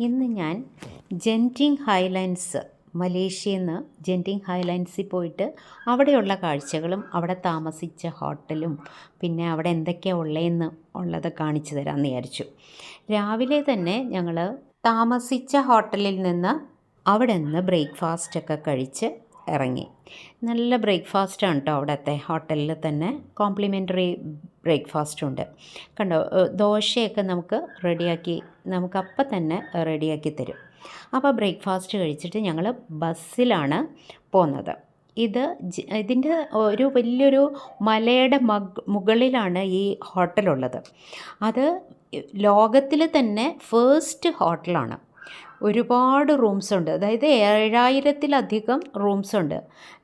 ഇന്ന് ഞാൻ Genting highlands മലേഷ്യയിൽ നിന്ന് ജെൻറ്റിങ് ഹൈലൻഡ്സിൽ പോയിട്ട് അവിടെയുള്ള കാഴ്ചകളും അവിടെ താമസിച്ച ഹോട്ടലും പിന്നെ അവിടെ എന്തൊക്കെയാണ് ഉള്ളതെന്ന് ഉള്ളത് കാണിച്ചു തരാമെന്ന് വിചാരിച്ചു. രാവിലെ തന്നെ ഞങ്ങൾ താമസിച്ച ഹോട്ടലിൽ നിന്ന് അവിടെ നിന്ന് ബ്രേക്ക്ഫാസ്റ്റൊക്കെ കഴിച്ച് ഇറങ്ങി. നല്ല ബ്രേക്ക്ഫാസ്റ്റാണ് കേട്ടോ അവിടുത്തെ ഹോട്ടലിൽ തന്നെ. കോംപ്ലിമെൻ്ററി ബ്രേക്ക്ഫാസ്റ്റ് ഉണ്ട്. കണ്ടോ, ദോശയൊക്കെ നമുക്കപ്പം തന്നെ റെഡിയാക്കി തരും. അപ്പോൾ ബ്രേക്ക്ഫാസ്റ്റ് കഴിച്ചിട്ട് ഞങ്ങൾ ബസ്സിലാണ് പോകുന്നത്. ഇതിൻ്റെ ഒരു വലിയൊരു മലയുടെ മുകളിലാണ് ഈ ഹോട്ടലുള്ളത്. അത് ലോകത്തിൽ തന്നെ ഫസ്റ്റ് ഹോട്ടലാണ്. ഒരുപാട് റൂംസ് ഉണ്ട്, അതായത് 7000-ലധികം റൂംസ് ഉണ്ട്.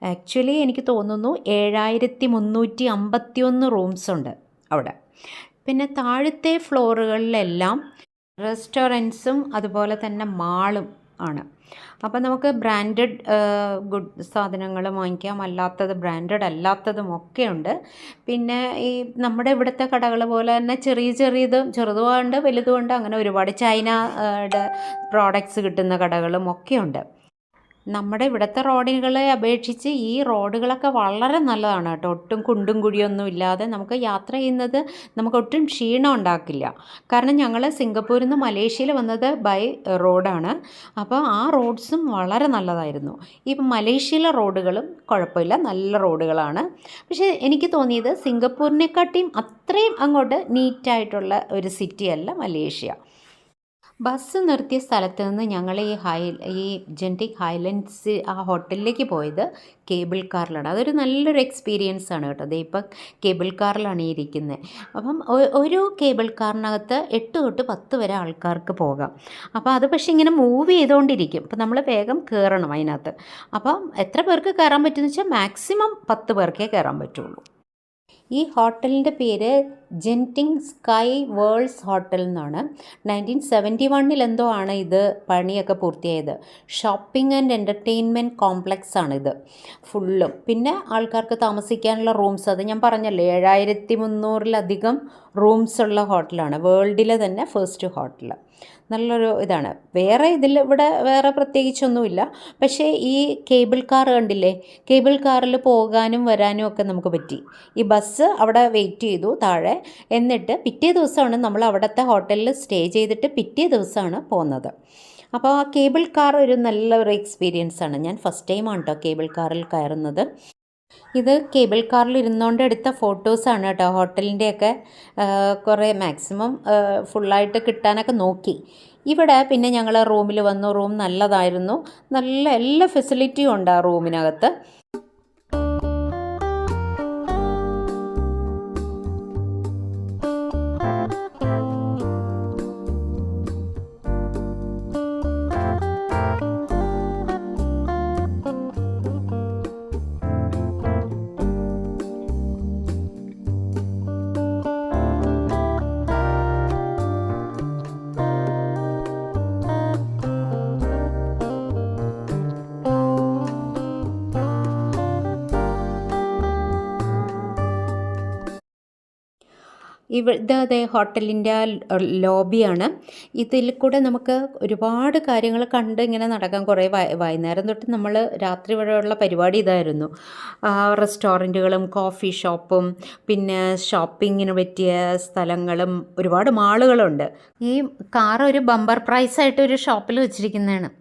ആക്ച്വലി എനിക്ക് തോന്നുന്നു 7351 റൂംസ് ഉണ്ട് അവിടെ. പിന്നെ താഴത്തെ ഫ്ലോറുകളിലെല്ലാം റെസ്റ്റോറൻറ്റ്സും അതുപോലെ തന്നെ മാളും ആണ്. അപ്പോൾ നമുക്ക് ബ്രാൻഡഡ് ഗുഡ് സാധനങ്ങൾ വാങ്ങിക്കാം, അല്ലാത്തത് ബ്രാൻഡഡ് അല്ലാത്തതും ഒക്കെ ഉണ്ട്. പിന്നെ ഈ നമ്മുടെ ഇവിടുത്തെ കടകൾ പോലെ തന്നെ ചെറുതുമുണ്ട് വലുതുമുണ്ട്. അങ്ങനെ ഒരുപാട് ചൈനയുടെ പ്രോഡക്റ്റ്സ് കിട്ടുന്ന കടകളും ഒക്കെ ഉണ്ട്. നമ്മുടെ ഇവിടുത്തെ റോഡുകളെ അപേക്ഷിച്ച് ഈ റോഡുകളൊക്കെ വളരെ നല്ലതാണ് കേട്ടോ. ഒട്ടും കുണ്ടും കുഴിയൊന്നും ഇല്ലാതെ നമുക്ക് യാത്ര ചെയ്യുന്നത് നമുക്ക് ഒട്ടും ക്ഷീണം ഉണ്ടാക്കില്ല. കാരണം ഞങ്ങൾ സിംഗപ്പൂരിൽ നിന്ന് മലേഷ്യയിൽ വന്നത് ബൈ റോഡാണ്. അപ്പോൾ ആ റോഡ്സും വളരെ നല്ലതായിരുന്നു. ഈ മലേഷ്യയിലെ റോഡുകളും കുഴപ്പമില്ല, നല്ല റോഡുകളാണ്. പക്ഷേ എനിക്ക് തോന്നിയത് സിംഗപ്പൂരിനെക്കാട്ടിയും അത്രയും അങ്ങോട്ട് നീറ്റായിട്ടുള്ള ഒരു സിറ്റിയല്ല മലേഷ്യ. ബസ് നിർത്തിയ സ്ഥലത്ത് നിന്ന് ഞങ്ങൾ ഈ ജെൻറ്റിങ് ഹൈലൻഡ്സ് ആ ഹോട്ടലിലേക്ക് പോയത് കേബിൾ കാറിലാണ്. അതൊരു നല്ലൊരു എക്സ്പീരിയൻസ് ആണ് കേട്ടോ. അതേ ഇപ്പം കേബിൾ കാറിലാണ് ഈ ഇരിക്കുന്നത്. അപ്പം ഒരു കേബിൾ കാറിനകത്ത് 8 തൊട്ട് 10 വരെ ആൾക്കാർക്ക് പോകാം. അപ്പോൾ അത് പക്ഷേ ഇങ്ങനെ മൂവ് ചെയ്തുകൊണ്ടിരിക്കും. അപ്പം നമ്മൾ വേഗം കയറണം അതിനകത്ത്. അപ്പം എത്ര പേർക്ക് കയറാൻ പറ്റുമെന്ന് വെച്ചാൽ മാക്സിമം 10 പേർക്കേ കയറാൻ പറ്റുള്ളൂ. ഈ ഹോട്ടലിൻ്റെ പേര് ജെൻറ്റിങ് സ്കൈ വേൾഡ്സ് ഹോട്ടൽ എന്നാണ്. 1971 എന്തോ ആണ് ഇത് പണിയൊക്കെ പൂർത്തിയായത്. ഷോപ്പിംഗ് ആൻഡ് എൻ്റർടൈൻമെൻറ്റ് കോംപ്ലക്സ് ആണിത് ഫുള്ളും. പിന്നെ ആൾക്കാർക്ക് താമസിക്കാനുള്ള റൂംസ്, അത് ഞാൻ പറഞ്ഞല്ലോ 7300-ലധികം റൂംസ് ഉള്ള ഹോട്ടലാണ്. വേൾഡിലെ തന്നെ ഫസ്റ്റ് ഹോട്ടൽ. നല്ലൊരു ഇതാണ്. ഇവിടെ വേറെ പ്രത്യേകിച്ചൊന്നുമില്ല. പക്ഷേ ഈ കേബിൾ കാർ കണ്ടില്ലേ, കേബിൾ കാറിൽ പോകാനും വരാനും ഒക്കെ നമുക്ക് പറ്റി. ഈ ബസ് അവിടെ വെയിറ്റ് ചെയ്തു താഴെ. എന്നിട്ട് പിറ്റേ ദിവസമാണ് നമ്മൾ അവിടുത്തെ ഹോട്ടലിൽ സ്റ്റേ ചെയ്തിട്ട് പിറ്റേ ദിവസമാണ് പോകുന്നത്. അപ്പോൾ ആ കേബിൾ കാർ ഒരു നല്ലൊരു എക്സ്പീരിയൻസ് ആണ്. ഞാൻ ഫസ്റ്റ് ടൈമാണ് കേട്ടോ കേബിൾ കാറിൽ കയറുന്നത്. ഇത് കേബിൾ കാറിൽ ഇരുന്നുകൊണ്ട് എടുത്ത ഫോട്ടോസാണ് കേട്ടോ. ഹോട്ടലിൻ്റെയൊക്കെ കുറേ മാക്സിമം ഫുള്ളായിട്ട് കിട്ടാനൊക്കെ നോക്കി. ഇവിടെ പിന്നെ ഞങ്ങൾ റൂമിൽ വന്നു. റൂം നല്ലതായിരുന്നു. നല്ല എല്ലാ ഫെസിലിറ്റിയും ഉണ്ട് ആ റൂമിനകത്ത്. ഇതേ ഹോട്ടലിൻ്റെ ലോബിയാണ്. ഇതിൽ കൂടെ നമുക്ക് ഒരുപാട് കാര്യങ്ങൾ കണ്ട് ഇങ്ങനെ നടക്കാം. കുറേ വൈകുന്നേരം തൊട്ട് നമ്മൾ രാത്രി വരെയുള്ള പരിപാടി ഇതായിരുന്നു. റെസ്റ്റോറൻറ്റുകളും കോഫി ഷോപ്പും പിന്നെ ഷോപ്പിങ്ങിന് പറ്റിയ സ്ഥലങ്ങളും ഒരുപാട് മാളുകളുണ്ട്. ഈ കാർ ഒരു ബമ്പർ പ്രൈസായിട്ട് ഒരു ഷോപ്പിൽ വെച്ചിരിക്കുന്നതാണ്.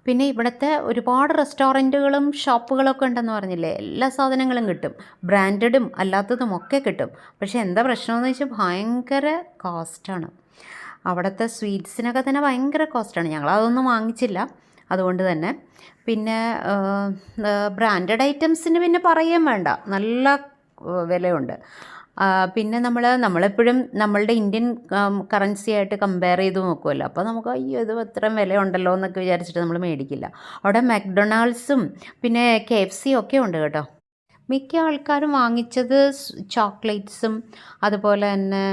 പിന്നെ ഇവിടുത്തെ ഒരുപാട് റെസ്റ്റോറൻറ്റുകളും ഷോപ്പുകളൊക്കെ ഉണ്ടെന്ന് പറഞ്ഞില്ലേ, എല്ലാ സാധനങ്ങളും കിട്ടും. ബ്രാൻഡഡും അല്ലാത്തതും ഒക്കെ കിട്ടും. പക്ഷേ എന്താ പ്രശ്നമെന്ന് വെച്ചാൽ ഭയങ്കര കോസ്റ്റാണ്. അവിടുത്തെ സ്വീറ്റ്സിനൊക്കെ തന്നെ ഭയങ്കര കോസ്റ്റാണ്. ഞങ്ങളതൊന്നും വാങ്ങിച്ചില്ല അതുകൊണ്ട് തന്നെ. പിന്നെ ബ്രാൻഡഡ് ഐറ്റംസിന് പിന്നെ പറയുകയും വേണ്ട, നല്ല വിലയുണ്ട്. പിന്നെ നമ്മളെപ്പോഴും നമ്മളുടെ ഇന്ത്യൻ കറൻസി ആയിട്ട് കമ്പയർ ചെയ്ത് നോക്കുമല്ലോ. അപ്പോൾ നമുക്ക് അയ്യോ ഇത് ഇത്രയും വിലയുണ്ടല്ലോ എന്നൊക്കെ വിചാരിച്ചിട്ട് നമ്മൾ മേടിക്കില്ല. അവിടെ മക്ഡൊണാൾഡ്സും പിന്നെ KFC ഒക്കെ ഉണ്ട് കേട്ടോ. മിക്ക ആൾക്കാരും വാങ്ങിച്ചത് ചോക്ലേറ്റ്സും അതുപോലെ തന്നെ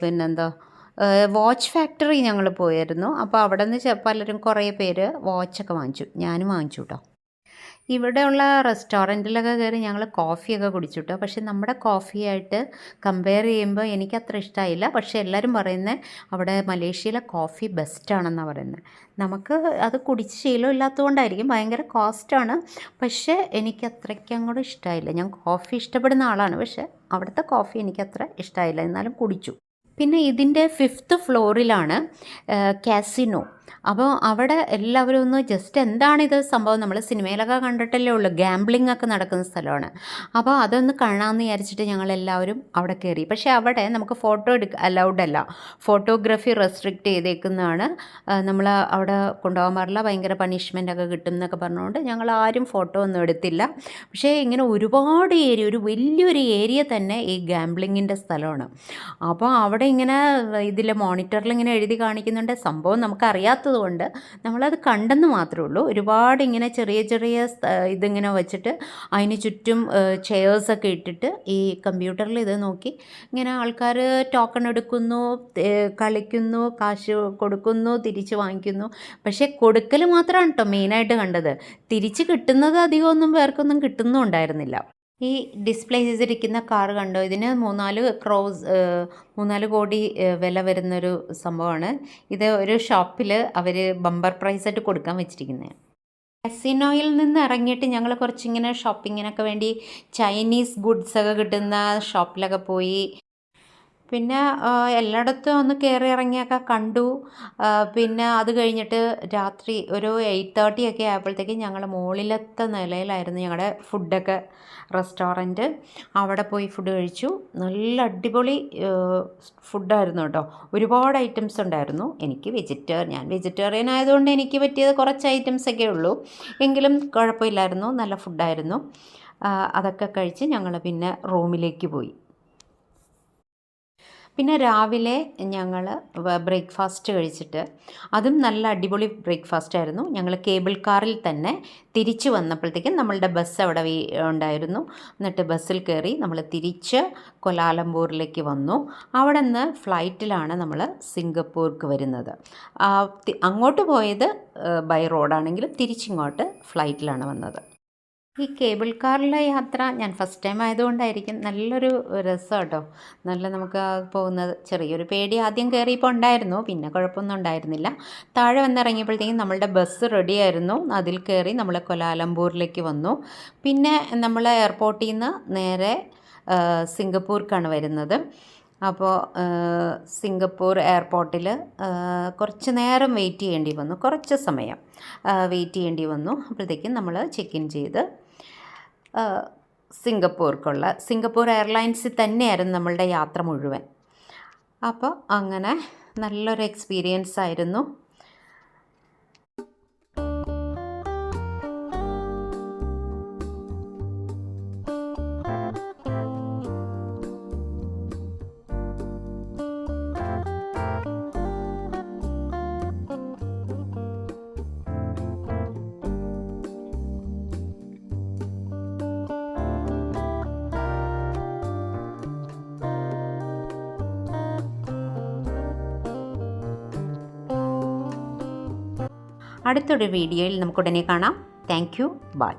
പിന്നെന്താ വാച്ച് ഫാക്ടറി ഞങ്ങൾ പോയിരുന്നു. അപ്പോൾ അവിടെ നിന്ന് പലരും കുറേ പേര് വാച്ചൊക്കെ വാങ്ങിച്ചു. ഞാനും വാങ്ങിച്ചു കേട്ടോ. ഇവിടെയുള്ള റെസ്റ്റോറൻറ്റിലൊക്കെ കയറി ഞങ്ങൾ കോഫിയൊക്കെ കുടിച്ചു കേട്ടോ. പക്ഷേ നമ്മുടെ കോഫിയായിട്ട് കമ്പയർ ചെയ്യുമ്പോൾ എനിക്കത്ര ഇഷ്ടമായില്ല. പക്ഷേ എല്ലാവരും പറയുന്നത് അവിടെ മലേഷ്യയിലെ കോഫി ബെസ്റ്റാണെന്നാണ് പറയുന്നത്. നമുക്ക് അത് കുടിച്ച് ശീലമില്ലാത്തതുകൊണ്ടായിരിക്കും, ഭയങ്കര കോസ്റ്റാണ്. പക്ഷേ എനിക്കത്രയ്ക്ക് അങ്ങോട്ട് ഇഷ്ടമായില്ല. ഞാൻ കോഫി ഇഷ്ടപ്പെടുന്ന ആളാണ്, പക്ഷേ അവിടുത്തെ കോഫി എനിക്കത്ര ഇഷ്ടമായില്ല, എന്നാലും കുടിച്ചു. പിന്നെ ഇതിൻ്റെ 5th ഫ്ലോറിലാണ് കാസിനോ. അപ്പോൾ അവിടെ എല്ലാവരും ഒന്ന് ജസ്റ്റ് എന്താണിത് സംഭവം, നമ്മൾ സിനിമയിലൊക്കെ കണ്ടിട്ടല്ലേ ഉള്ളൂ, ഗാംബ്ലിംഗ് ഒക്കെ നടക്കുന്ന സ്ഥലമാണ്. അപ്പോൾ അതൊന്ന് കാണാമെന്ന് വിചാരിച്ചിട്ട് ഞങ്ങളെല്ലാവരും അവിടെ കയറി. പക്ഷേ അവിടെ നമുക്ക് ഫോട്ടോ അലൗഡ് അല്ല, ഫോട്ടോഗ്രാഫി റെസ്ട്രിക്റ്റ് ചെയ്തേക്കുന്നതാണ്. നമ്മൾ അവിടെ കൊണ്ടുപോകാൻ പാടില്ല, ഭയങ്കര പണിഷ്മെൻ്റ് ഒക്കെ കിട്ടും എന്നൊക്കെ പറഞ്ഞുകൊണ്ട് ഞങ്ങൾ ആരും ഫോട്ടോ ഒന്നും എടുത്തില്ല. പക്ഷേ ഇങ്ങനെ ഒരുപാട് ഏരിയ, ഒരു വലിയൊരു ഏരിയ തന്നെ ഈ ഗാംബ്ലിങ്ങിൻ്റെ സ്ഥലമാണ്. അപ്പോൾ അവിടെ ഇങ്ങനെ ഇതിൽ മോണിറ്ററിൽ ഇങ്ങനെ എഴുതി കാണിക്കുന്നുണ്ട്. സംഭവം നമുക്കറിയാത്തത് കൊണ്ട് നമ്മളത് കണ്ടെന്ന് മാത്രമേ ഉള്ളൂ. ഒരുപാട് ഇങ്ങനെ ചെറിയ ചെറിയ ഇതിങ്ങനെ വെച്ചിട്ട് അതിന് ചുറ്റും ചെയേഴ്സൊക്കെ ഇട്ടിട്ട് ഈ കമ്പ്യൂട്ടറിൽ ഇത് നോക്കി ഇങ്ങനെ ആൾക്കാർ ടോക്കൺ എടുക്കുന്നു, കളിക്കുന്നു, കാശ് കൊടുക്കുന്നു, തിരിച്ച് വാങ്ങിക്കുന്നു. പക്ഷേ കൊടുക്കൽ മാത്രമാണ് കേട്ടോ മെയിനായിട്ട് കണ്ടത്. തിരിച്ച് കിട്ടുന്നത് അധികമൊന്നും പേർക്കൊന്നും കിട്ടുന്നുണ്ടായിരുന്നില്ല. ഈ ഡിസ്പ്ലേ ചെയ്തിരിക്കുന്ന കാർ കണ്ടോ, ഇതിന് 3-4 കോടി വില വരുന്നൊരു സംഭവമാണ്. ഇത് ഒരു ഷോപ്പിൽ അവർ ബമ്പർ പ്രൈസായിട്ട് കൊടുക്കാൻ വെച്ചിരിക്കുന്നത്. കാസിനോയിൽ നിന്ന് ഇറങ്ങിയിട്ട് ഞങ്ങൾ കുറച്ചിങ്ങനെ ഷോപ്പിങ്ങിനൊക്കെ വേണ്ടി ചൈനീസ് ഗുഡ്സൊക്കെ കിട്ടുന്ന ഷോപ്പിലൊക്കെ പോയി. പിന്നെ എല്ലായിടത്തും ഒന്ന് കയറി ഇറങ്ങിയൊക്കെ കണ്ടു. പിന്നെ അത് കഴിഞ്ഞിട്ട് രാത്രി ഒരു 8:30 ഒക്കെ ആയപ്പോഴത്തേക്കും ഞങ്ങൾ മുകളിലത്തെ നിലയിലായിരുന്നു ഞങ്ങളുടെ ഫുഡൊക്കെ റെസ്റ്റോറൻറ്റ്. അവിടെ പോയി ഫുഡ് കഴിച്ചു. നല്ല അടിപൊളി ഫുഡായിരുന്നു കേട്ടോ. ഒരുപാട് ഐറ്റംസ് ഉണ്ടായിരുന്നു. ഞാൻ വെജിറ്റേറിയൻ ആയതുകൊണ്ട് എനിക്ക് പറ്റിയത് കുറച്ച് ഐറ്റംസൊക്കെ ഉള്ളൂ, എങ്കിലും കുഴപ്പമില്ലായിരുന്നു, നല്ല ഫുഡായിരുന്നു. അതൊക്കെ കഴിച്ച് ഞങ്ങൾ പിന്നെ റൂമിലേക്ക് പോയി. പിന്നെ രാവിലെ ഞങ്ങൾ ബ്രേക്ക്ഫാസ്റ്റ് കഴിച്ചിട്ട്, അതും നല്ല അടിപൊളി ബ്രേക്ക്ഫാസ്റ്റ് ആയിരുന്നു. ഞങ്ങൾ കേബിൾ കാറിൽ തന്നെ തിരിച്ച് വന്നപ്പോഴത്തേക്കും നമ്മളുടെ ബസ് അവിടെ ഉണ്ടായിരുന്നു. എന്നിട്ട് ബസ്സിൽ കയറി നമ്മൾ തിരിച്ച് കൊലാലംപൂരിലേക്ക് വന്നു. അവിടെ നിന്ന് ഫ്ലൈറ്റിലാണ് നമ്മൾ സിംഗപ്പൂർക്ക് വരുന്നത്. അങ്ങോട്ട് പോയത് ബൈ റോഡാണെങ്കിലും തിരിച്ചിങ്ങോട്ട് ഫ്ലൈറ്റിലാണ് വന്നത്. ഈ കേബിൾ കാറിലെ യാത്ര ഞാൻ ഫസ്റ്റ് ടൈം ആയതുകൊണ്ടായിരിക്കും നല്ലൊരു രസം കേട്ടോ. നല്ല നമുക്ക് പോകുന്നത്, ചെറിയൊരു പേടി ആദ്യം കയറിയപ്പോൾ ഉണ്ടായിരുന്നു, പിന്നെ കുഴപ്പമൊന്നും ഉണ്ടായിരുന്നില്ല. താഴെ വന്നിറങ്ങിയപ്പോഴത്തേക്കും നമ്മളുടെ ബസ് റെഡിയായിരുന്നു. അതിൽ കയറി നമ്മൾ കൊലാലംപൂരിലേക്ക് വന്നു. പിന്നെ നമ്മൾ എയർപോർട്ടിൽ നിന്ന് നേരെ സിംഗപ്പൂർക്കാണ് വരുന്നത്. അപ്പോൾ സിംഗപ്പൂർ എയർപോർട്ടിൽ കുറച്ച് നേരം വെയിറ്റ് ചെയ്യേണ്ടി വന്നു, കുറച്ച് സമയം വെയിറ്റ് ചെയ്യേണ്ടി വന്നു. അപ്പോഴത്തേക്കും നമ്മൾ ചെക്ക് ഇൻ ചെയ്ത് സിംഗപ്പൂർ എയർലൈൻസിൽ തന്നെയായിരുന്നു നമ്മളുടെ യാത്ര മുഴുവൻ. അപ്പോൾ അങ്ങനെ നല്ലൊരു എക്സ്പീരിയൻസ് ആയിരുന്നു. അടുത്തൊരു വീഡിയോയിൽ നമുക്കുടനെ കാണാം. Thank you. ബൈ.